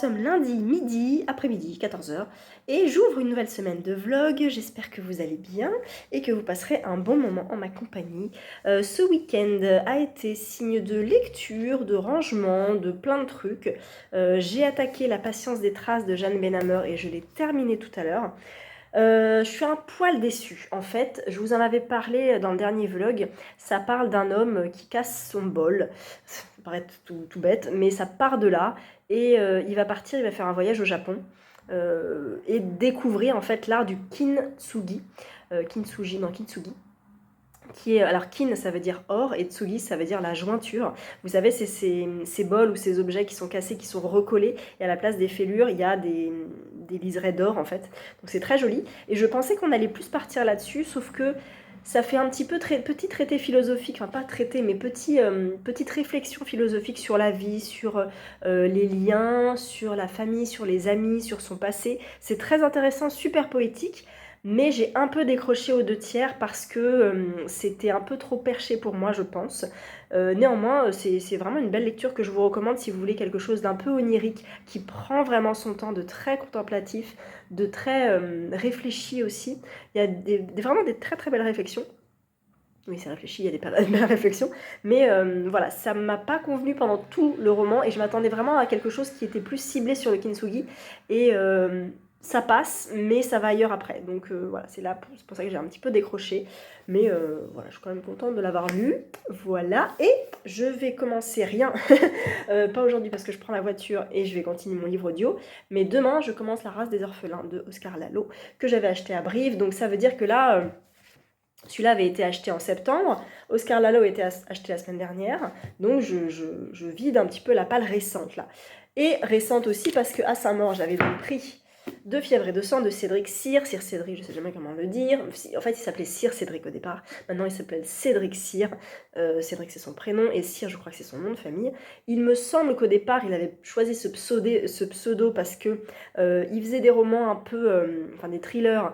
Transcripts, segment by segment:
sommes lundi midi, après-midi, 14h, et j'ouvre une nouvelle semaine de vlog. J'espère que vous allez bien et que vous passerez un bon moment en ma compagnie. Ce week-end a été signe de lecture, de rangement, de plein de trucs. J'ai attaqué La Patience des Traces de Jeanne Benhammer et je l'ai terminé tout à l'heure. Je suis un poil déçue. En fait, je vous en avais parlé dans le dernier vlog. Ça parle d'un homme qui casse son bol. Ça paraît tout bête, mais ça part de là. Et il va partir, il va faire un voyage au Japon. Et découvrir en fait l'art du kintsugi. Kintsugi, non, kintsugi. Alors kin ça veut dire or et tsugi ça veut dire la jointure. Vous savez, c'est ces bols ou ces objets qui sont cassés, qui sont recollés, et à la place des fêlures il y a des liserés d'or en fait. Donc c'est très joli et je pensais qu'on allait plus partir là-dessus, sauf que ça fait un petit peu petit traité philosophique, enfin pas traité mais petite réflexion philosophique sur la vie, sur les liens, sur la famille, sur les amis, sur son passé. C'est très intéressant, super poétique. Mais j'ai un peu décroché aux 2 tiers parce que c'était un peu trop perché pour moi, je pense. Néanmoins, c'est vraiment une belle lecture que je vous recommande si vous voulez quelque chose d'un peu onirique, qui prend vraiment son temps, de très contemplatif, de très réfléchi aussi. Il y a vraiment des très très belles réflexions. Oui, c'est réfléchi, il y a des belles réflexions. Mais voilà, ça m'a pas convenu pendant tout le roman et je m'attendais vraiment à quelque chose qui était plus ciblé sur le kintsugi. Et ça passe, mais ça va ailleurs après. Donc voilà, c'est pour ça que j'ai un petit peu décroché. Mais voilà, je suis quand même contente de l'avoir lu. Voilà, et je vais commencer rien. Pas aujourd'hui parce que je prends la voiture et je vais continuer mon livre audio. Mais demain, je commence La Race des orphelins de Oscar Lalo, que j'avais acheté à Brive. Donc ça veut dire que là... celui-là avait été acheté en septembre, Oscar Lalo a été acheté la semaine dernière, donc je vide un petit peu la palle récente là. Et récente aussi parce qu'à Saint-Maur, j'avais donc pris De fièvre et de sang de Cédric Cyr Cédric, je sais jamais comment le dire, en fait il s'appelait Cyr Cédric au départ, maintenant il s'appelle Cédric Cyr, Cédric c'est son prénom et Cyr je crois que c'est son nom de famille. Il me semble qu'au départ il avait choisi ce pseudo parce que il faisait des romans un peu, enfin des thrillers,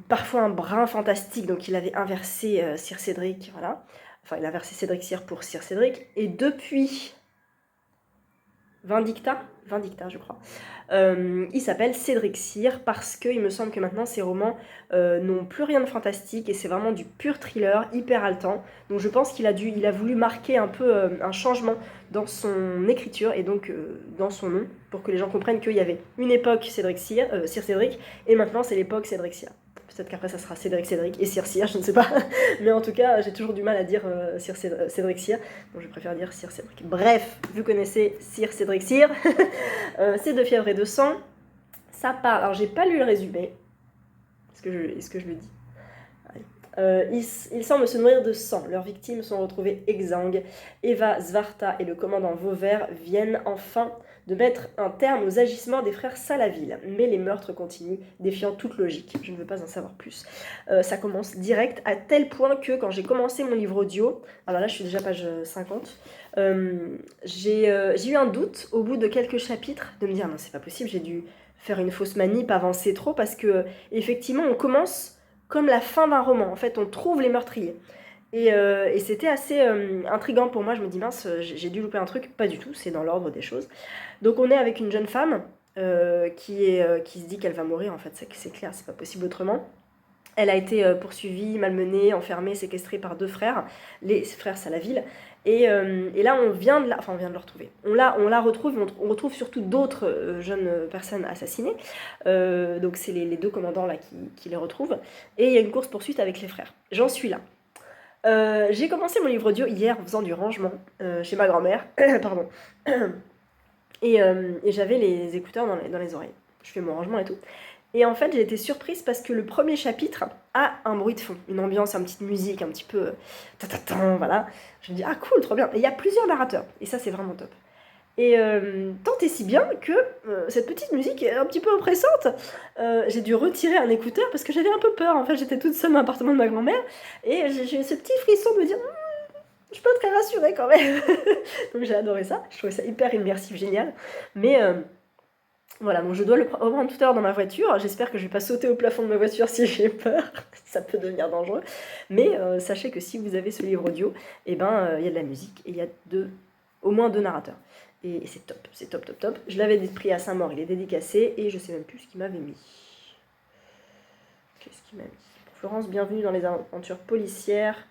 parfois un brin fantastique, donc il avait inversé Cyr Cédric, voilà. Enfin, il a inversé Cédric Cyr pour Cyr Cédric. Et depuis Vindicta, je crois, il s'appelle Cédric Cyr parce qu'il me semble que maintenant ses romans n'ont plus rien de fantastique et c'est vraiment du pur thriller, hyper haletant. Donc je pense qu'il a voulu marquer un peu un changement dans son écriture et donc dans son nom pour que les gens comprennent qu'il y avait une époque Cyr Cédric et maintenant c'est l'époque Cédric Cyr. Peut-être qu'après ça sera Cédric et Cyr, je ne sais pas. Mais en tout cas, j'ai toujours du mal à dire Cédric Cyr. Donc je préfère dire Cyr Cédric. Bref, vous connaissez Cédric Cyr. C'est De fièvre et de sang. Ça parle. Alors j'ai pas lu le résumé. Est-ce que je le dis? Ils semblent se nourrir de sang. Leurs victimes sont retrouvées exsangues. Eva Svarta et le commandant Vauvert viennent enfin de mettre un terme aux agissements des frères Salaville. Mais les meurtres continuent, défiant toute logique. Je ne veux pas en savoir plus. Ça commence direct, à tel point que quand j'ai commencé mon livre audio, alors là je suis déjà page 50, j'ai eu un doute au bout de quelques chapitres de me dire non c'est pas possible, j'ai dû faire une fausse manip, avancer trop, parce que effectivement on commence comme la fin d'un roman. En fait, on trouve les meurtriers. Et c'était assez intriguant pour moi. Je me dis, mince, j'ai dû louper un truc. Pas du tout, c'est dans l'ordre des choses. Donc on est avec une jeune femme qui se dit qu'elle va mourir. En fait, c'est clair, c'est pas possible autrement. Elle a été poursuivie, malmenée, enfermée, séquestrée par 2 frères, les frères Salaville. Et là, on vient de le retrouver. On la retrouve, on retrouve surtout d'autres jeunes personnes assassinées. Donc c'est les 2 commandants là qui les retrouvent. Et il y a une course-poursuite avec les frères. J'en suis là. J'ai commencé mon livre audio hier en faisant du rangement chez ma grand-mère. Pardon. Et j'avais les écouteurs dans les oreilles. Je fais mon rangement et tout. Et en fait, j'ai été surprise parce que le premier chapitre a un bruit de fond, une ambiance, une petite musique, un petit peu... voilà. Je me dis, ah cool, trop bien. Et il y a plusieurs narrateurs, et ça, c'est vraiment top. Et tant et si bien que cette petite musique est un petit peu oppressante. J'ai dû retirer un écouteur parce que j'avais un peu peur. En fait, j'étais toute seule dans l'appartement de ma grand-mère, et j'ai eu ce petit frisson de me dire... je suis pas très rassurée quand même. Donc j'ai adoré ça, je trouvais ça hyper immersif, génial. Mais... voilà, donc je dois le reprendre tout à l'heure dans ma voiture. J'espère que je vais pas sauter au plafond de ma voiture si j'ai peur. Ça peut devenir dangereux. Mais sachez que si vous avez ce livre audio, eh ben, y a de la musique et il y a au moins 2 narrateurs. Et c'est top, c'est top, top, top. Je l'avais pris à Saint-Maur, il est dédicacé et je sais même plus ce qu'il m'avait mis. Qu'est-ce qu'il m'a mis? Florence, bienvenue dans les aventures policières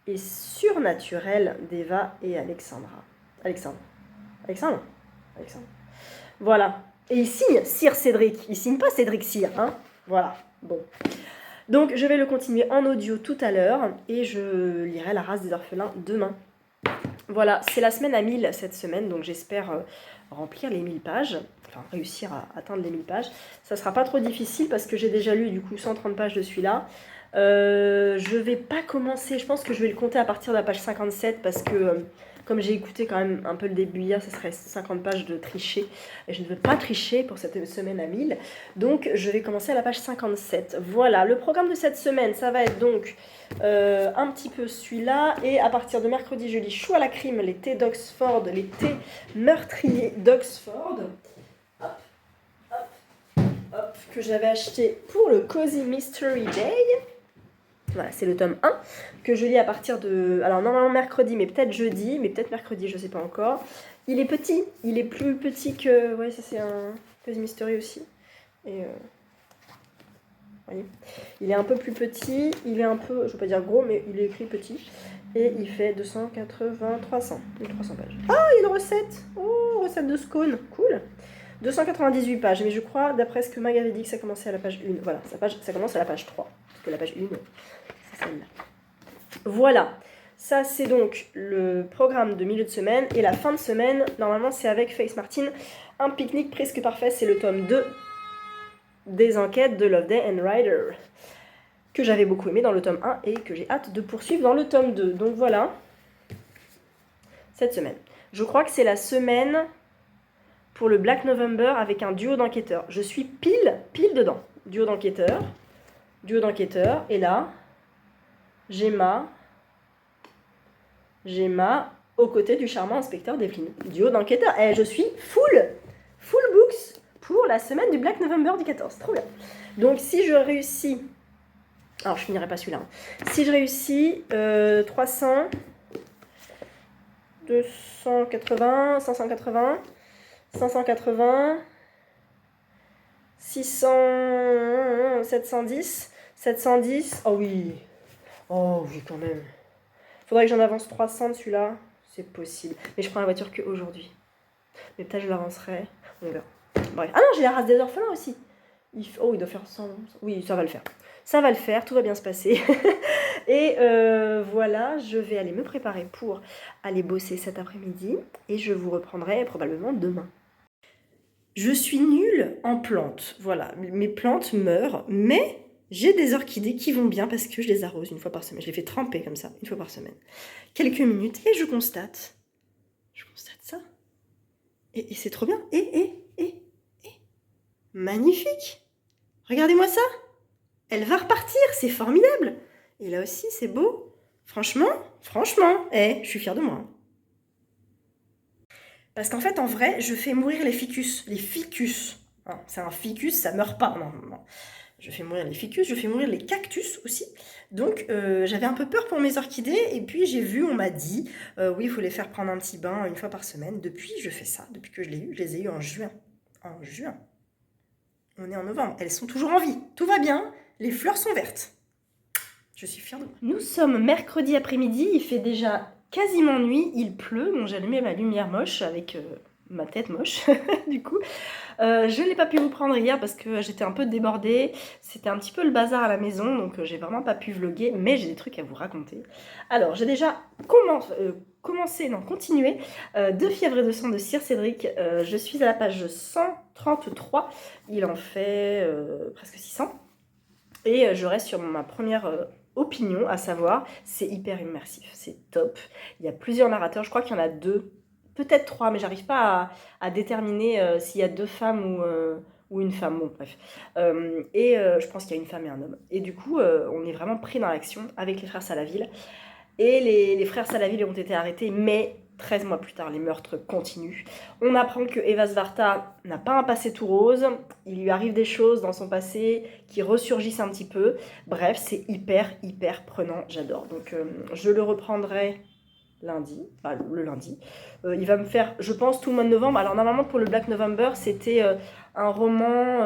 et surnaturelles d'Eva et Alexandra. Alexandre. Voilà. Et il signe Sir Cédric. Il signe pas Cédric Sir, hein. Voilà. Bon. Donc, je vais le continuer en audio tout à l'heure et je lirai La race des orphelins demain. Voilà, c'est la semaine à 1000 cette semaine, donc j'espère remplir les 1000 pages, enfin réussir à atteindre les 1000 pages. Ça sera pas trop difficile parce que j'ai déjà lu du coup 130 pages de celui-là. Je vais pas commencer, je pense que je vais le compter à partir de la page 57 parce que comme j'ai écouté quand même un peu le début hier, ça serait 50 pages de tricher et je ne veux pas tricher pour cette semaine à 1000. Donc je vais commencer à la page 57. Voilà, le programme de cette semaine, ça va être donc un petit peu celui-là et à partir de mercredi, je lis Chou à la crime, les thés d'Oxford, les thés meurtriers d'Oxford. Hop, hop, hop, que j'avais acheté pour le Cozy Mystery Day. Voilà, c'est le tome 1 que je lis à partir de... Alors normalement mercredi, mais peut-être jeudi, mais peut-être mercredi, je ne sais pas encore. Il est petit, il est plus petit que... Ouais, ça c'est un Cozy Mystery aussi. Et... voyez, il est un peu plus petit, il est un peu, je ne veux pas dire gros, mais il est écrit petit. Et il fait 280, 300 pages. Ah, il y a une recette. Oh, recette de scone, cool. 298 pages, mais je crois, d'après ce que Mag avait dit, que ça commençait à la page 1. Voilà, ça commence à la page 3. Parce que la page 1, c'est celle-là. Voilà, ça c'est donc le programme de milieu de semaine. Et la fin de semaine, normalement, c'est avec Faith Martin. Un pique-nique presque parfait, c'est le tome 2 des enquêtes de Loveday and Ryder, que j'avais beaucoup aimé dans le tome 1 et que j'ai hâte de poursuivre dans le tome 2. Donc voilà, cette semaine. Je crois que c'est la semaine pour le Black November avec un duo d'enquêteurs. Je suis pile dedans. Duo d'enquêteurs, et là, Gemma aux côtés du charmant inspecteur Devlin. Duo d'enquêteurs. Et je suis full books pour la semaine du Black November du 14. Trop bien. Donc si je réussis... Alors je finirai pas celui-là. Hein. Si je réussis 300, 280, 580, 580, 600, 710, oh oui quand même. Faudrait que j'en avance 300 de celui-là, c'est possible. Mais je prends la voiture qu'aujourd'hui. Mais peut-être je l'avancerai, on verra. Bref. Ah non, j'ai la race des orphelins aussi. Il doit faire 100. Oui, ça va le faire. Ça va le faire, tout va bien se passer. Et voilà, je vais aller me préparer pour aller bosser cet après-midi. Et je vous reprendrai probablement demain. Je suis nulle en plantes. Voilà, mes plantes meurent, mais j'ai des orchidées qui vont bien parce que je les arrose une fois par semaine. Je les fais tremper comme ça, une fois par semaine. Quelques minutes et je constate ça. Et c'est trop bien. Et magnifique. Regardez-moi ça. Elle va repartir, c'est formidable. Et là aussi, c'est beau. Franchement, je suis fière de moi. Parce qu'en fait, en vrai, je fais mourir les ficus. Les ficus. Hein, c'est un ficus, ça meurt pas. Non. Je fais mourir les ficus, je fais mourir les cactus aussi. Donc, j'avais un peu peur pour mes orchidées. Et puis, j'ai vu, on m'a dit, oui, il faut les faire prendre un petit bain une fois par semaine. Depuis, je fais ça. Depuis que je les ai eues en juin. On est en novembre. Elles sont toujours en vie. Tout va bien. Les fleurs sont vertes. Je suis fière de moi. Nous sommes mercredi après-midi. Il fait déjà quasiment nuit. Il pleut. Bon, j'ai allumé ma lumière moche avec ma tête moche, du coup. Je n'ai pas pu vous prendre hier parce que j'étais un peu débordée. C'était un petit peu le bazar à la maison. Donc, j'ai vraiment pas pu vlogger. Mais j'ai des trucs à vous raconter. Alors, j'ai déjà continué. 2 fièvres et de sang de Sir Cédric. Je suis à la page 133. Il en fait presque 600. Et je reste sur ma première opinion, à savoir, c'est hyper immersif, c'est top. Il y a plusieurs narrateurs, je crois qu'il y en a 2, peut-être 3, mais j'arrive pas à déterminer s'il y a 2 femmes ou une femme, bon bref. Je pense qu'il y a une femme et un homme. Et du coup, on est vraiment pris dans l'action avec les frères Salaville. Et les frères Salaville ont été arrêtés, mais 13 mois plus tard, les meurtres continuent. On apprend que Eva Svarta n'a pas un passé tout rose. Il lui arrive des choses dans son passé qui ressurgissent un petit peu. Bref, c'est hyper prenant. J'adore. Donc, je le reprendrai lundi, enfin le lundi. Il va me faire, je pense, tout le mois de novembre. Alors normalement pour le Black November, c'était un roman,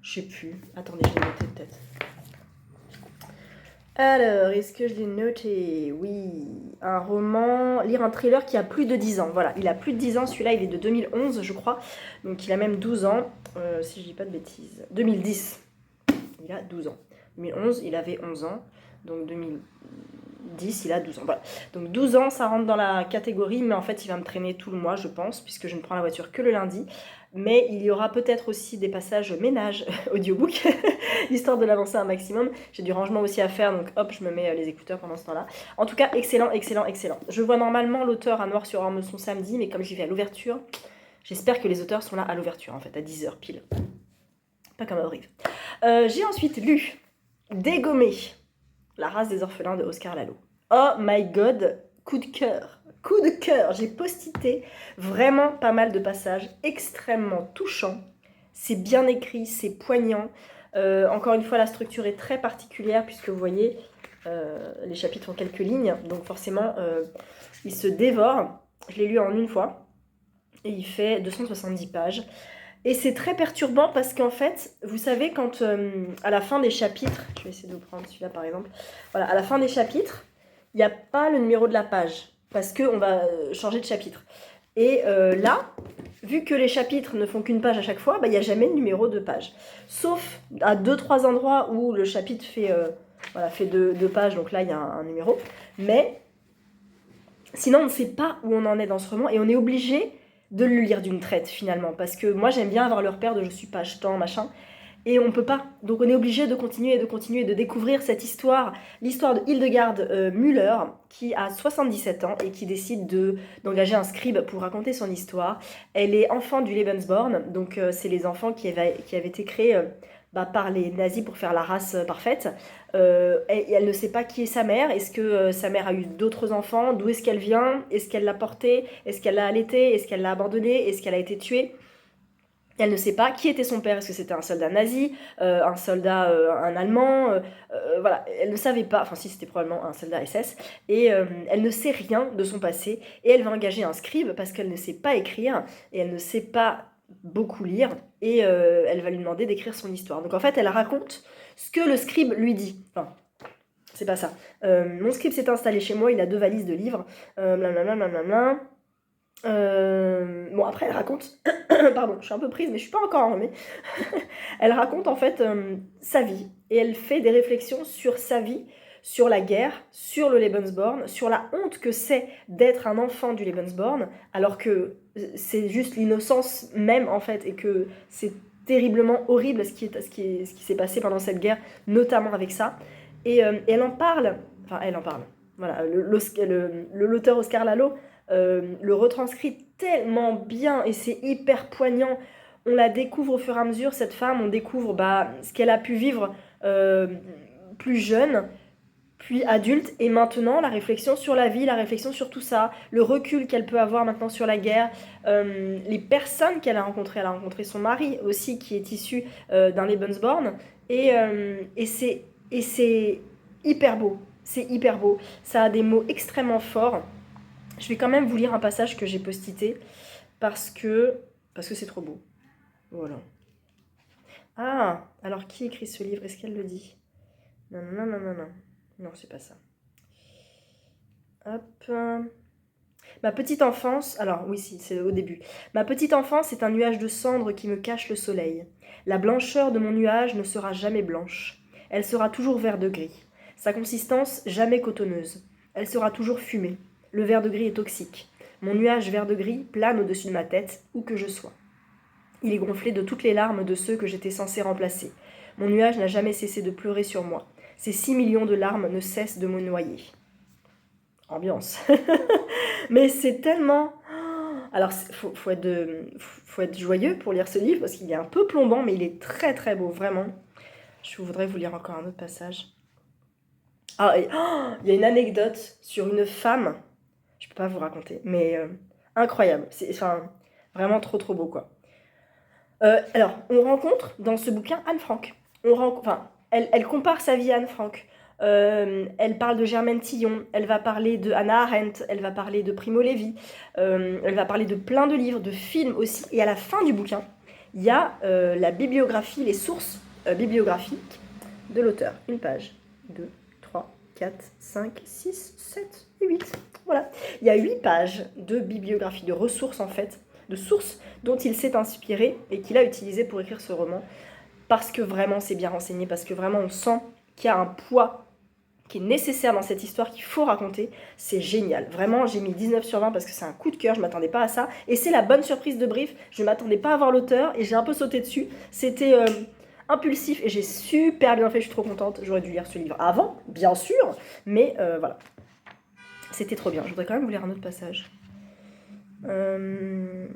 je sais plus. Attendez, je l'ai noté peut-être. Alors, est-ce que je l'ai noté? Oui, un roman, lire un thriller qui a plus de 10 ans. Voilà, il a plus de 10 ans, celui-là il est de 2011 je crois, donc il a même 12 ans, si je dis pas de bêtises. 2010, il a 12 ans. 2011, il avait 11 ans, donc 2010, il a 12 ans. Voilà. Donc 12 ans, ça rentre dans la catégorie, mais en fait il va me traîner tout le mois je pense, puisque je ne prends la voiture que le lundi. Mais il y aura peut-être aussi des passages ménage audiobook, histoire de l'avancer un maximum. J'ai du rangement aussi à faire, donc hop, je me mets les écouteurs pendant ce temps-là. En tout cas, excellent, excellent, excellent. Je vois normalement l'auteur à Noir sur Orme son samedi, mais comme j'y vais à l'ouverture, j'espère que les auteurs sont là à l'ouverture, en fait, à 10h pile. Pas comme Abrive. J'ai ensuite lu Dégommé, la race des orphelins de Oscar Lalo. Oh my god, coup de cœur. Coup de cœur, j'ai postité vraiment pas mal de passages extrêmement touchants. C'est bien écrit, c'est poignant. Encore une fois, la structure est très particulière puisque vous voyez, les chapitres ont quelques lignes, donc forcément, il se dévore. Je l'ai lu en une fois et il fait 270 pages. Et c'est très perturbant parce qu'en fait, vous savez, quand à la fin des chapitres, je vais essayer de vous prendre celui-là par exemple, voilà, à la fin des chapitres, il n'y a pas le numéro de la page parce qu'on va changer de chapitre. Et là, vu que les chapitres ne font qu'une page à chaque fois, bah, il n'y a jamais de numéro de page. Sauf à 2-3 endroits où le chapitre fait, voilà, fait deux pages, donc là il y a un numéro. Mais sinon, on ne sait pas où on en est dans ce roman et on est obligé de le lire d'une traite finalement. Parce que moi j'aime bien avoir le repère de je suis page temps, machin. Et on peut pas. Donc on est obligé de continuer, de découvrir cette histoire, l'histoire de Hildegard Müller, qui a 77 ans et qui décide d'engager un scribe pour raconter son histoire. Elle est enfant du Lebensborn, donc c'est les enfants qui avaient été créés par les nazis pour faire la race parfaite. Et elle ne sait pas qui est sa mère. Est-ce que sa mère a eu d'autres enfants? D'où est-ce qu'elle vient? Est-ce qu'elle l'a portée? Est-ce qu'elle l'a allaitée? Est-ce qu'elle l'a abandonnée? Est-ce qu'elle a été tuée? Elle ne sait pas qui était son père, est-ce que c'était un soldat nazi, un soldat, un allemand, voilà, elle ne savait pas, enfin si c'était probablement un soldat SS, et elle ne sait rien de son passé, et elle va engager un scribe parce qu'elle ne sait pas écrire, et elle ne sait pas beaucoup lire, et elle va lui demander d'écrire son histoire. Donc en fait, elle raconte ce que le scribe lui dit. Enfin, c'est pas ça. Mon scribe s'est installé chez moi, il a 2 valises de livres, blablabla. Bon, après, elle raconte. Pardon, je suis un peu prise, mais je suis pas encore enrhumée. Elle raconte en fait sa vie. Et elle fait des réflexions sur sa vie, sur la guerre, sur le Lebensborn, sur la honte que c'est d'être un enfant du Lebensborn, alors que c'est juste l'innocence même en fait, et que c'est terriblement horrible ce qui s'est passé pendant cette guerre, notamment avec ça. Et elle en parle. Enfin, elle en parle. Voilà, l'auteur Oscar Lalo le retranscrit tellement bien et c'est hyper poignant. On la découvre au fur et à mesure, cette femme, on découvre ce qu'elle a pu vivre plus jeune, puis adulte, et maintenant la réflexion sur la vie, la réflexion sur tout ça, le recul qu'elle peut avoir maintenant sur la guerre, les personnes qu'elle a rencontrées. Elle a rencontré son mari aussi qui est issu d'un Lebensborn, et c'est hyper beau. C'est hyper beau. Ça a des mots extrêmement forts. Je vais quand même vous lire un passage que j'ai postité parce que c'est trop beau. Voilà. Ah, alors qui écrit ce livre? Est-ce qu'elle le dit? Non, non, non, non, non. Non, c'est pas ça. Hop. Ma petite enfance, alors oui, si, c'est au début. Ma petite enfance est un nuage de cendres qui me cache le soleil. La blancheur de mon nuage ne sera jamais blanche. Elle sera toujours vert de gris. Sa consistance jamais cotonneuse. Elle sera toujours fumée. Le vert de gris est toxique. Mon nuage vert de gris plane au-dessus de ma tête, où que je sois. Il est gonflé de toutes les larmes de ceux que j'étais censé remplacer. Mon nuage n'a jamais cessé de pleurer sur moi. Ces 6 millions de larmes ne cessent de me noyer. Ambiance. Mais c'est tellement... Alors, faut être joyeux pour lire ce livre, parce qu'il est un peu plombant, mais il est très très beau, vraiment. Je voudrais vous lire encore un autre passage. Ah, il y a une anecdote sur une femme, je peux pas vous raconter, mais incroyable. C'est vraiment trop trop beau, quoi. Alors, on rencontre dans ce bouquin Anne Frank. Elle compare sa vie à Anne Frank. Elle parle de Germaine Tillon, elle va parler de Hannah Arendt, elle va parler de Primo Levi, elle va parler de plein de livres, de films aussi. Et à la fin du bouquin, il y a la bibliographie, les sources bibliographiques de l'auteur. Une page, 2, 3, 4, 5, 6, 7 et 8. Voilà. Il y a 8 pages de bibliographie, de ressources en fait, de sources dont il s'est inspiré et qu'il a utilisé pour écrire ce roman. Parce que vraiment c'est bien renseigné, parce que vraiment on sent qu'il y a un poids qui est nécessaire dans cette histoire qu'il faut raconter. C'est génial. Vraiment, j'ai mis 19 sur 20 parce que c'est un coup de cœur, je ne m'attendais pas à ça. Et c'est la bonne surprise de Brief, je ne m'attendais pas à voir l'auteur et j'ai un peu sauté dessus. C'était impulsif et j'ai super bien fait, je suis trop contente. J'aurais dû lire ce livre avant, bien sûr, mais voilà. C'était trop bien. Je voudrais quand même vous lire un autre passage. Ouais.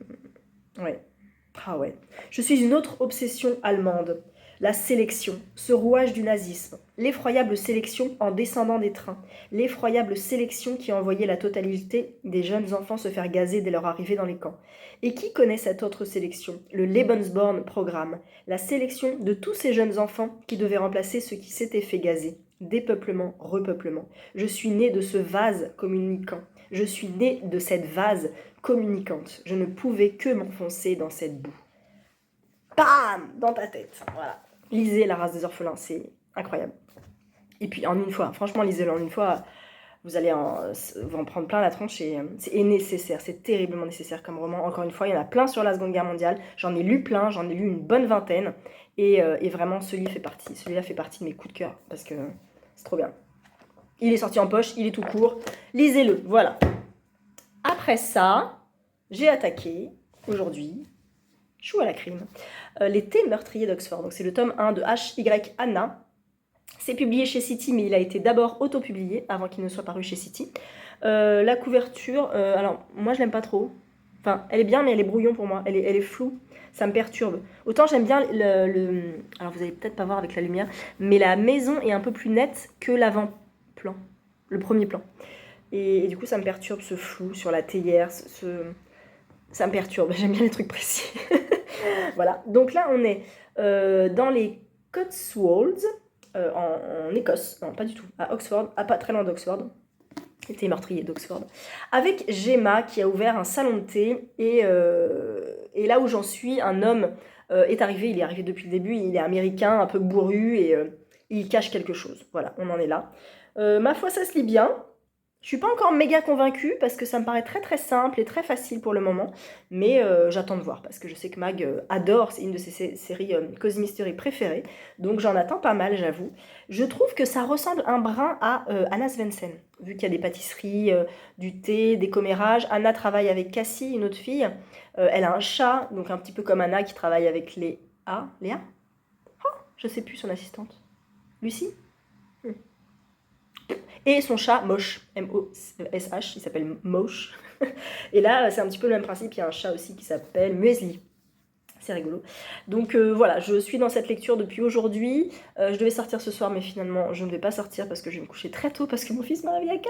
Ah ouais. Je suis une autre obsession allemande. La sélection, ce rouage du nazisme, l'effroyable sélection en descendant des trains, l'effroyable sélection qui envoyait la totalité des jeunes enfants se faire gazer dès leur arrivée dans les camps. Et qui connaît cette autre sélection, le Lebensborn programme, la sélection de tous ces jeunes enfants qui devaient remplacer ceux qui s'étaient fait gazer. Dépeuplement, repeuplement. Je suis née de ce vase communicant. Je suis née de cette vase communicante. Je ne pouvais que m'enfoncer dans cette boue. Bam! Dans ta tête. Voilà. Lisez La race des orphelins, c'est incroyable. Et puis en une fois, franchement, lisez-le en une fois, vous allez vous en prendre plein la tronche et c'est nécessaire, c'est terriblement nécessaire comme roman. Encore une fois, il y en a plein sur la Seconde Guerre mondiale, j'en ai lu plein, j'en ai lu une bonne vingtaine et vraiment celui-là fait partie de mes coups de cœur parce que c'est trop bien. Il est sorti en poche, il est tout court, lisez-le, voilà. Après ça, j'ai attaqué aujourd'hui, chou à la crime, Les thés meurtriers d'Oxford. Donc c'est le tome 1 de H.Y. Anna. C'est publié chez City, mais il a été d'abord auto-publié avant qu'il ne soit paru chez City. La couverture, alors moi je l'aime pas trop. Enfin, elle est bien, mais elle est brouillon pour moi. Elle est floue, ça me perturbe. Autant j'aime bien alors vous allez peut-être pas voir avec la lumière, mais la maison est un peu plus nette que l'avant-plan, le premier plan. Et du coup, ça me perturbe ce flou sur la théière, ça me perturbe. J'aime bien les trucs précis. Voilà. Donc là, on est dans les Cotswolds, en Écosse. Non, pas du tout. À Oxford, pas très loin d'Oxford. Thé meurtrier d'Oxford. Avec Gemma qui a ouvert un salon de thé. Et là où j'en suis, un homme est arrivé. Il est arrivé depuis le début. Il est américain, un peu bourru et il cache quelque chose. Voilà, on en est là. Ma foi, ça se lit bien. Je suis pas encore méga convaincue parce que ça me paraît très très simple et très facile pour le moment, mais j'attends de voir parce que je sais que Mag adore, c'est une de ses séries Cozy Mystery préférées, donc j'en attends pas mal, j'avoue. Je trouve que ça ressemble un brin à Anna Svensson, vu qu'il y a des pâtisseries, du thé, des commérages. Anna travaille avec Cassie, une autre fille. Elle a un chat, donc un petit peu comme Anna qui travaille avec Léa? Oh, je sais plus son assistante. Lucie? Et son chat, Mosh, M-O-S-H, il s'appelle Mosh. Et là, c'est un petit peu le même principe, il y a un chat aussi qui s'appelle Muesli. C'est rigolo. Donc voilà, je suis dans cette lecture depuis aujourd'hui. Je devais sortir ce soir, mais finalement, je ne vais pas sortir parce que je vais me coucher très tôt parce que mon fils m'a réveillé à 4h40.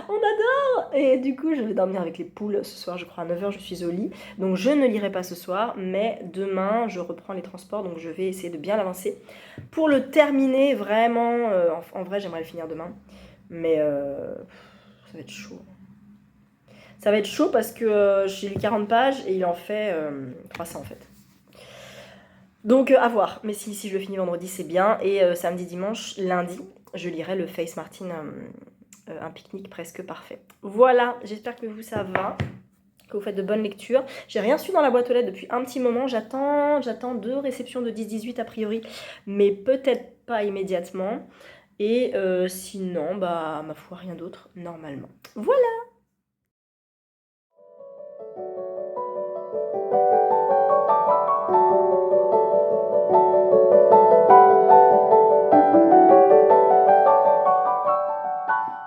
On adore! Et du coup, je vais dormir avec les poules ce soir, je crois à 9h, je suis au lit. Donc je ne lirai pas ce soir, mais demain, je reprends les transports, donc je vais essayer de bien l'avancer. Pour le terminer, vraiment, en vrai, j'aimerais le finir demain. Mais ça va être chaud. Ça va être chaud parce que j'ai lu 40 pages et il en fait 300 en fait. Donc à voir. Mais si je le finis vendredi, c'est bien. Et samedi, dimanche, lundi, je lirai le Face Martin, un pique-nique presque parfait. Voilà, j'espère que vous ça va, que vous faites de bonnes lectures. J'ai rien su dans la boîte aux lettres depuis un petit moment. J'attends 2 réceptions de 10-18 a priori, mais peut-être pas immédiatement. Et sinon, bah ma foi, rien d'autre normalement. Voilà.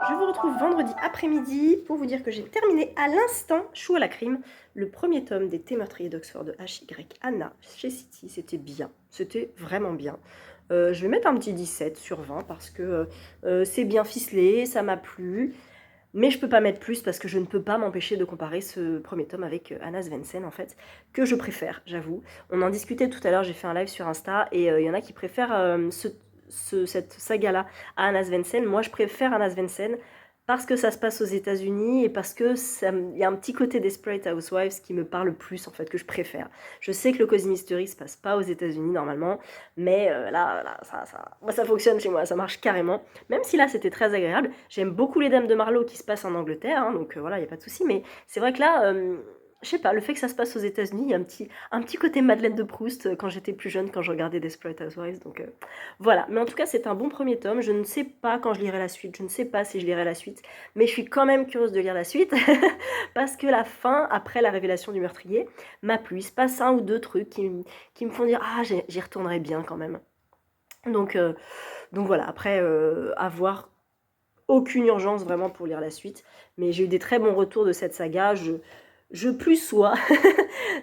Je vous retrouve vendredi après-midi pour vous dire que j'ai terminé à l'instant, chou à la crime, le premier tome des Thés meurtriers d'Oxford de H.Y. Anna chez City. C'était bien, c'était vraiment bien. Je vais mettre un petit 17 sur 20 parce que c'est bien ficelé, ça m'a plu. Mais je peux pas mettre plus parce que je ne peux pas m'empêcher de comparer ce premier tome avec Anna Svensson en fait, que je préfère, j'avoue. On en discutait tout à l'heure, j'ai fait un live sur Insta et il y en a qui préfèrent cette saga-là à Anna Svensson. Moi, je préfère Anna Svensson parce que ça se passe aux États-Unis et parce que il y a un petit côté Desperate Housewives qui me parle plus, en fait, que je préfère. Je sais que le Cozy Mystery se passe pas aux États-Unis normalement, mais là moi, ça fonctionne chez moi, ça marche carrément. Même si là, c'était très agréable. J'aime beaucoup les Dames de Marlowe qui se passent en Angleterre, hein, donc voilà, il y a pas de souci. Mais c'est vrai que là, je sais pas, le fait que ça se passe aux États-Unis, il y a un petit côté Madeleine de Proust quand j'étais plus jeune, quand je regardais Desperate Housewives. Donc voilà. Mais en tout cas, c'est un bon premier tome. Je ne sais pas quand je lirai la suite. Je ne sais pas si je lirai la suite. Mais je suis quand même curieuse de lire la suite. Parce que la fin, après la révélation du meurtrier, m'a plu. Il se passe un ou deux trucs qui me font dire ah, j'y retournerai bien quand même. Donc, euh, donc voilà. Après, avoir aucune urgence vraiment pour lire la suite. Mais j'ai eu des très bons retours de cette saga. Je plus sois.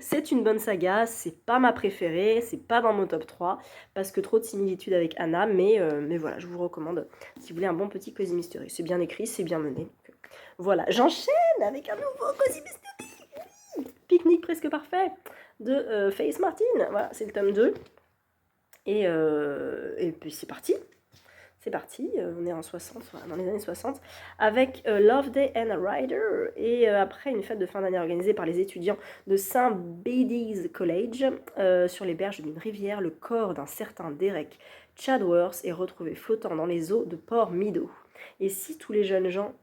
C'est une bonne saga, c'est pas ma préférée, c'est pas dans mon top 3, parce que trop de similitudes avec Anna, mais voilà, je vous recommande si vous voulez un bon petit Cozy Mystery. C'est bien écrit, c'est bien mené. Donc, voilà, j'enchaîne avec un nouveau Cozy Mystery. Pique-nique presque parfait de Faith Martin. Voilà, c'est le tome 2. Et puis c'est parti. C'est parti, on est en 60, dans les années 60, avec Loveday and Ryder, et après une fête de fin d'année organisée par les étudiants de St. Bede's College, sur les berges d'une rivière, le corps d'un certain Derek Chadworth est retrouvé flottant dans les eaux de Port Meadow. Et si tous les jeunes gens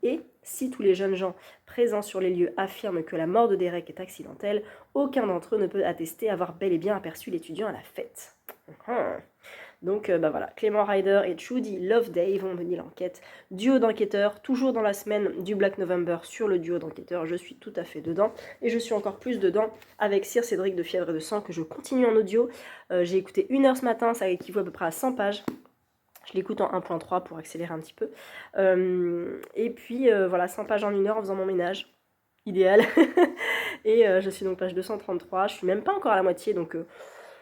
présents sur les lieux affirment que la mort de Derek est accidentelle, aucun d'entre eux ne peut attester avoir bel et bien aperçu l'étudiant à la fête. Donc voilà, Clément Ryder et Trudy Loveday vont mener l'enquête. Duo d'enquêteurs, toujours dans la semaine du Black November sur le duo d'enquêteurs, je suis tout à fait dedans. Et je suis encore plus dedans avec Sir Cédric de Fièvre et de Sang que je continue en audio. J'ai écouté 1 heure ce matin, ça équivaut à peu près à 100 pages. Je l'écoute en 1.3 pour accélérer un petit peu. Et puis voilà, 100 pages en 1 heure en faisant mon ménage. Idéal. Et je suis donc page 233, je suis même pas encore à la moitié, donc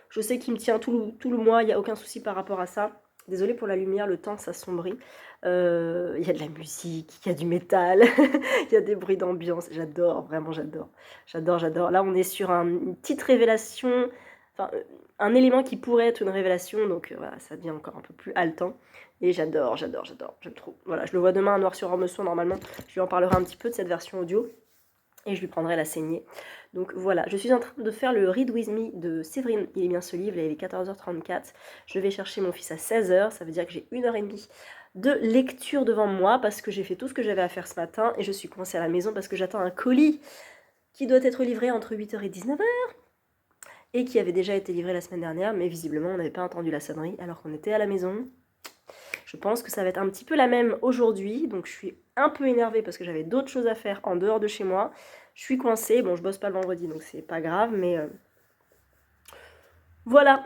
je sais qu'il me tient tout le mois, il n'y a aucun souci par rapport à ça. Désolée pour la lumière, le temps s'assombrit. Il y a de la musique, il y a du métal, il y a des bruits d'ambiance. J'adore, vraiment j'adore. J'adore. Là, on est sur une petite révélation, enfin, un élément qui pourrait être une révélation, donc voilà, ça devient encore un peu plus haletant. Et j'adore, j'aime trop. Voilà, je le vois demain à Noir sur Ormesson, normalement. Je lui en parlerai un petit peu de cette version audio. Et je lui prendrai la saignée. Donc voilà, je suis en train de faire le Read With Me de Séverine. Il est bien ce livre, là, il est 14h34. Je vais chercher mon fils à 16h, ça veut dire que j'ai 1h30 de lecture devant moi parce que j'ai fait tout ce que j'avais à faire ce matin et je suis coincée à la maison parce que j'attends un colis qui doit être livré entre 8h et 19h et qui avait déjà été livré la semaine dernière, mais visiblement on n'avait pas entendu la sonnerie alors qu'on était à la maison. Je pense que ça va être un petit peu la même aujourd'hui, donc je suis un peu énervée parce que j'avais d'autres choses à faire en dehors de chez moi. Je suis coincée, bon je bosse pas le vendredi donc c'est pas grave, mais voilà.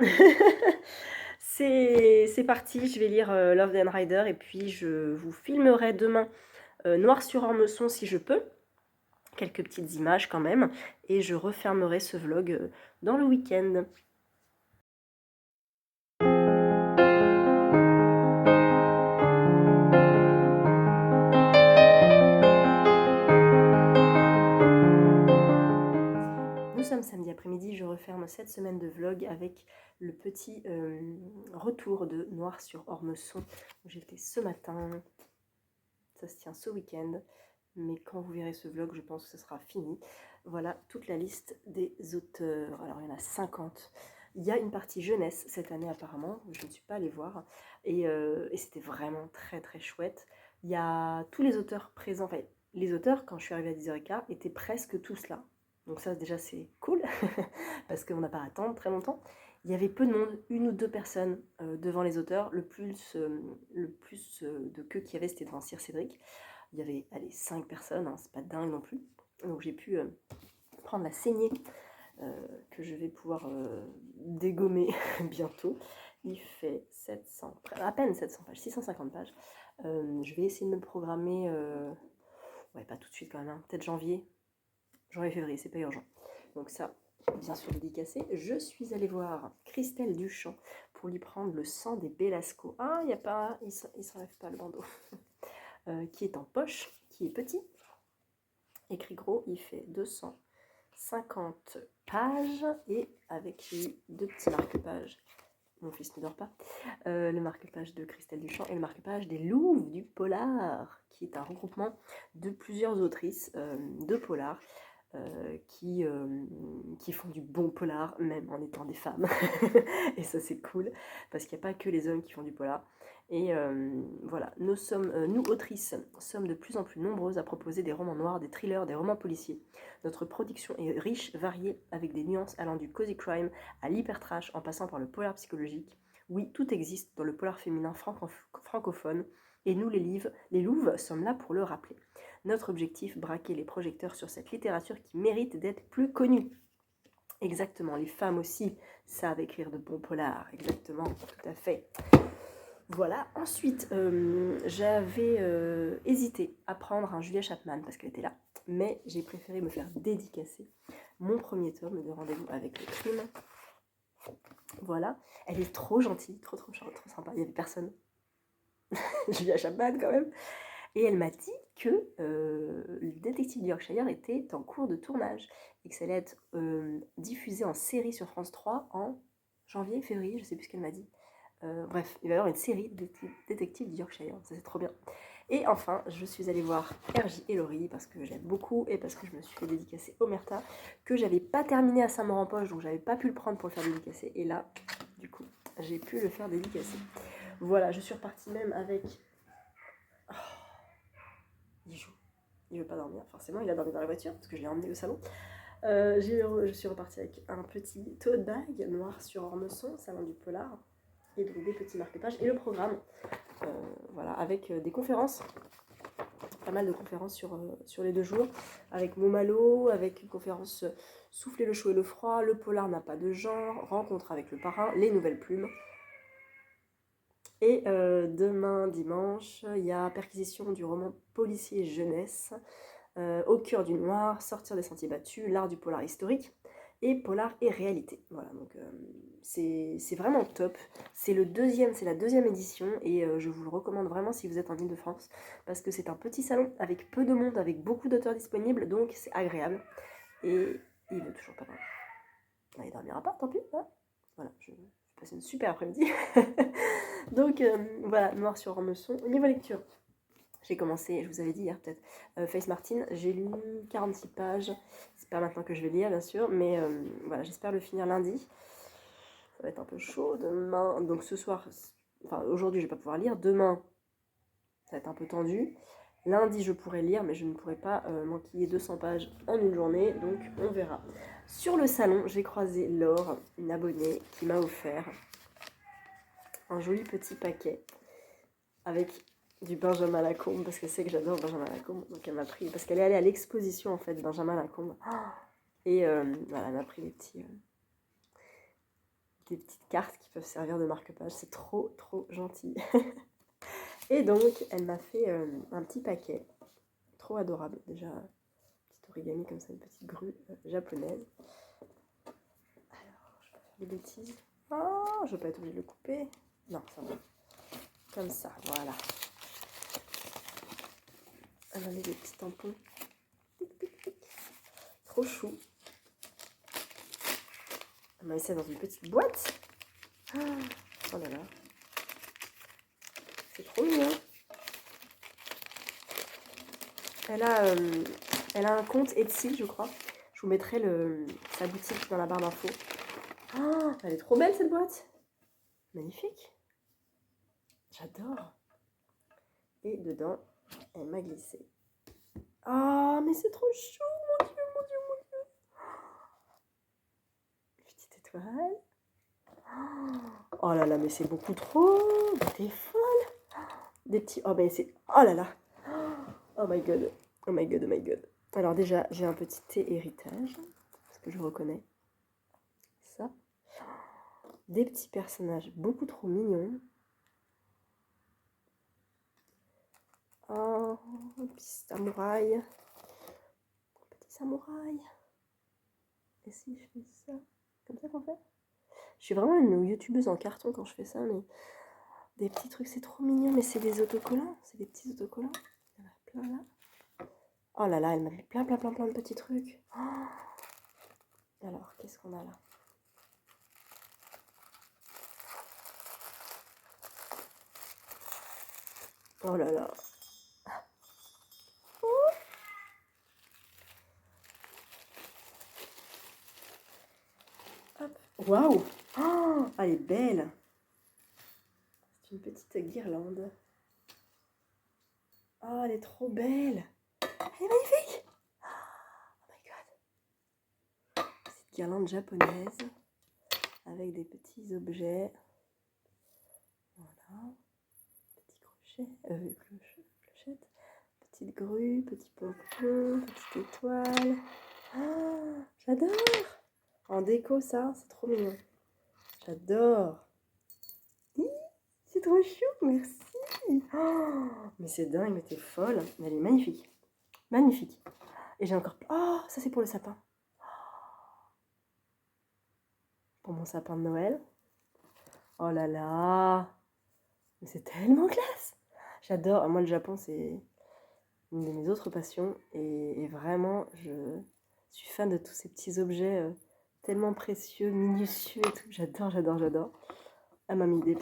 C'est parti, je vais lire Love and Rider et puis je vous filmerai demain Noir sur Ormesson si je peux. Quelques petites images quand même, et je refermerai ce vlog dans le week-end. Nous sommes samedi après-midi, je referme cette semaine de vlog avec le petit retour de Noir sur Ormesson où j'étais ce matin. Ça se tient ce week-end, mais quand vous verrez ce vlog, je pense que ce sera fini. Voilà toute la liste des auteurs. Alors il y en a 50. Il y a une partie jeunesse cette année apparemment, je ne suis pas allée voir, et c'était vraiment très très chouette. Il y a tous les auteurs présents, enfin les auteurs quand je suis arrivée à 10h15 étaient presque tous là. Donc ça déjà c'est cool, parce qu'on n'a pas à attendre très longtemps. Il y avait peu de monde, 1 ou 2 personnes devant les auteurs, le plus de queue qu'il y avait c'était devant Sir Cédric. Il y avait 5 personnes, hein, c'est pas dingue non plus. Donc j'ai pu prendre la saignée que je vais pouvoir dégommer bientôt. Il fait 700, à peine 700 pages, 650 pages. Je vais essayer de me programmer, ouais pas tout de suite quand même, hein, peut-être janvier, février, c'est pas urgent. Donc ça, bien sûr dédicacé. Je suis allée voir Christelle Duchamp pour lui prendre le sang des Belasco. Ah, il s'enlève pas le bandeau. Qui est en poche, qui est petit. Écrit gros, il fait 250 pages et avec 2 petits marque-pages mon fils ne dort pas, le marque-page de Christelle Duchamp et le marque-page des Louves du Polar, qui est un regroupement de plusieurs autrices de polar qui font du bon polar, même en étant des femmes. Et ça, c'est cool, parce qu'il n'y a pas que les hommes qui font du polar. Et voilà, nous, autrices, sommes de plus en plus nombreuses à proposer des romans noirs, des thrillers, des romans policiers. Notre production est riche, variée, avec des nuances allant du cozy crime à l'hyper-trash, en passant par le polar psychologique. Oui, tout existe dans le polar féminin francophone, et nous, les louves, sommes là pour le rappeler. Notre objectif, braquer les projecteurs sur cette littérature qui mérite d'être plus connue. Exactement, les femmes aussi savent écrire de bons polars, exactement, tout à fait. Voilà, ensuite, j'avais hésité à prendre un Julia Chapman parce qu'elle était là, mais j'ai préféré me faire dédicacer mon premier tome de Rendez-vous avec le crime. Voilà, elle est trop gentille, trop sympa, il n'y avait personne. Julia Chapman quand même. Et elle m'a dit que le détective de Yorkshire était en cours de tournage et que ça allait être diffusé en série sur France 3 en janvier, février, je sais plus ce qu'elle m'a dit. Bref, il va y avoir une série de détectives de Yorkshire, ça c'est trop bien. Et enfin, je suis allée voir RJ et Laurie parce que j'aime beaucoup et parce que je me suis fait dédicacer Omerta, que j'avais pas terminé à Saint-Maur-en-Poche, donc j'avais pas pu le prendre pour le faire dédicacer. Et là, du coup, j'ai pu le faire dédicacer. Voilà, je suis repartie même avec... Oh, il joue. Il veut pas dormir, forcément, il a dormi dans la voiture parce que je l'ai emmené au salon. Je suis repartie avec un petit tote bag noir sur Ormesson, salon du polar, et donc des petits marque-pages et le programme, voilà, avec des conférences, pas mal de conférences sur les 2 jours, avec Momalo, avec une conférence Souffler le chaud et le froid, le polar n'a pas de genre, rencontre avec le parrain, les nouvelles plumes. Et demain dimanche, il y a perquisition du roman policier jeunesse, Au cœur du noir, Sortir des sentiers battus, l'art du polar historique et polar et réalité. Voilà, donc c'est vraiment top. C'est la deuxième édition et je vous le recommande vraiment si vous êtes en Ile-de-France parce que c'est un petit salon avec peu de monde, avec beaucoup d'auteurs disponibles, donc c'est agréable. Et il veut toujours pas dormir. Il dormira pas, tant pis. Hein. Voilà, je vais passer une super après-midi. Donc voilà, Noir sur Ormesson. Au niveau lecture, j'ai commencé, je vous avais dit hier peut-être, Face Martin, j'ai lu 46 pages. C'est pas maintenant que je vais lire, bien sûr, mais voilà, j'espère le finir lundi. Ça va être un peu chaud demain. Donc ce soir, enfin aujourd'hui, je vais pas pouvoir lire. Demain, ça va être un peu tendu. Lundi, je pourrais lire, mais je ne pourrais pas m'enquiller 200 pages en une journée, donc on verra. Sur le salon, j'ai croisé Laure, une abonnée, qui m'a offert un joli petit paquet avec du Benjamin Lacombe, parce qu'elle sait que j'adore Benjamin Lacombe, donc elle m'a pris, parce qu'elle est allée à l'exposition en fait Benjamin Lacombe, et voilà, elle m'a pris des petites cartes qui peuvent servir de marque-page, c'est trop gentil. Et donc elle m'a fait un petit paquet, trop adorable, déjà, petit origami comme ça, une petite grue japonaise. Alors, je vais pas faire des bêtises, oh, je vais pas être obligée de le couper, non, ça va, comme ça, voilà. Elle a mis des petits tampons. Tic, tic, tic. Trop chou. Elle m'a mis ça dans une petite boîte. Oh là là. C'est trop mignon. Elle a un compte Etsy, je crois. Je vous mettrai sa boutique dans la barre d'infos. Oh, elle est trop belle cette boîte. Magnifique. J'adore. Et dedans, elle m'a glissé. Ah, mais c'est trop chou, mon Dieu, mon Dieu, mon Dieu. Petite étoile. Oh là là, mais c'est beaucoup trop. T'es folle. Des petits. Oh, mais c'est. Oh là là. Oh my god. Oh my god, oh my god. Alors, déjà, j'ai un petit thé héritage. Parce que je reconnais ça. Des petits personnages beaucoup trop mignons. Oh, un petit samouraï. Un petit samouraï. Et si je fais ça? Comme ça qu'on fait? Je suis vraiment une youtubeuse en carton quand je fais ça, mais des petits trucs, c'est trop mignon, mais c'est des autocollants, c'est des petits autocollants. Il y en a plein là. Oh là là, elle m'a mis plein de petits trucs. Oh. Alors, qu'est-ce qu'on a là? Oh là là. Hop. Waouh! Oh, elle est belle. C'est une petite guirlande. Oh, elle est trop belle. Elle est magnifique. Oh my god. Petite guirlande japonaise avec des petits objets. Voilà. Petit crochet, clochette. Petite grue, petit pompon, petite étoile. Oh, j'adore. En déco, ça, c'est trop mignon. J'adore. C'est trop chou, merci. Oh, mais c'est dingue, mais t'es folle. Mais elle est magnifique. Magnifique. Et j'ai encore... Oh, ça c'est pour le sapin. Pour mon sapin de Noël. Oh là là. Mais c'est tellement classe. J'adore. Moi, le Japon, c'est une de mes autres passions. Et vraiment, je suis fan de tous ces petits objets tellement précieux, minutieux et tout. J'adore, j'adore, j'adore. Elle m'a mis des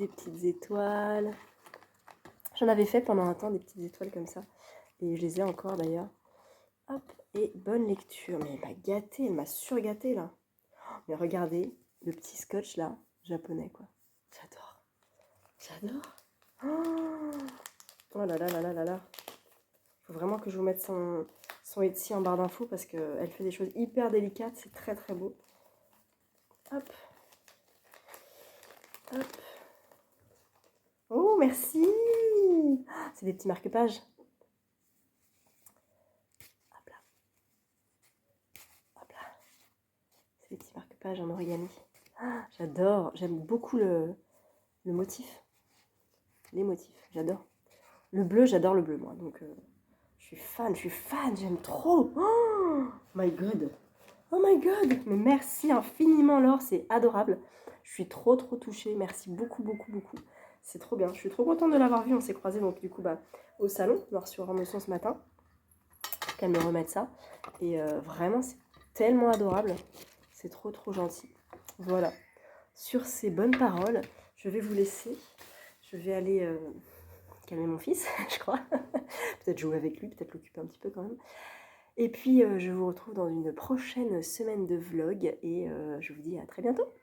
petites étoiles. J'en avais fait pendant un temps des petites étoiles comme ça. Et je les ai encore d'ailleurs. Hop, et bonne lecture. Mais elle m'a gâtée, elle m'a surgâtée là. Mais regardez, le petit scotch là, japonais quoi. J'adore. J'adore. Oh là là là là là là. Faut vraiment que je vous mette son Etsy en barre d'infos parce qu'elle fait des choses hyper délicates. C'est très très beau. Hop. Hop. Oh, merci. C'est des petits marque-pages. Hop là. Hop là. C'est des petits marque-pages en origami. J'adore. J'aime beaucoup le motif. Les motifs, j'adore. Le bleu, j'adore le bleu, moi. Donc, je suis fan, j'aime trop. Oh my god. Oh my god. Mais merci infiniment, Laure, c'est adorable. Je suis trop, trop touchée. Merci beaucoup, beaucoup, beaucoup. C'est trop bien. Je suis trop contente de l'avoir vue. On s'est croisés, donc, du coup, au salon, Noir sur Ormesson ce matin. Qu'elle me remette ça. Et vraiment, c'est tellement adorable. C'est trop, trop gentil. Voilà. Sur ces bonnes paroles, je vais vous laisser. Je vais aller calmer mon fils, je crois. Peut-être jouer avec lui, peut-être l'occuper un petit peu quand même. Et puis, je vous retrouve dans une prochaine semaine de vlog et je vous dis à très bientôt.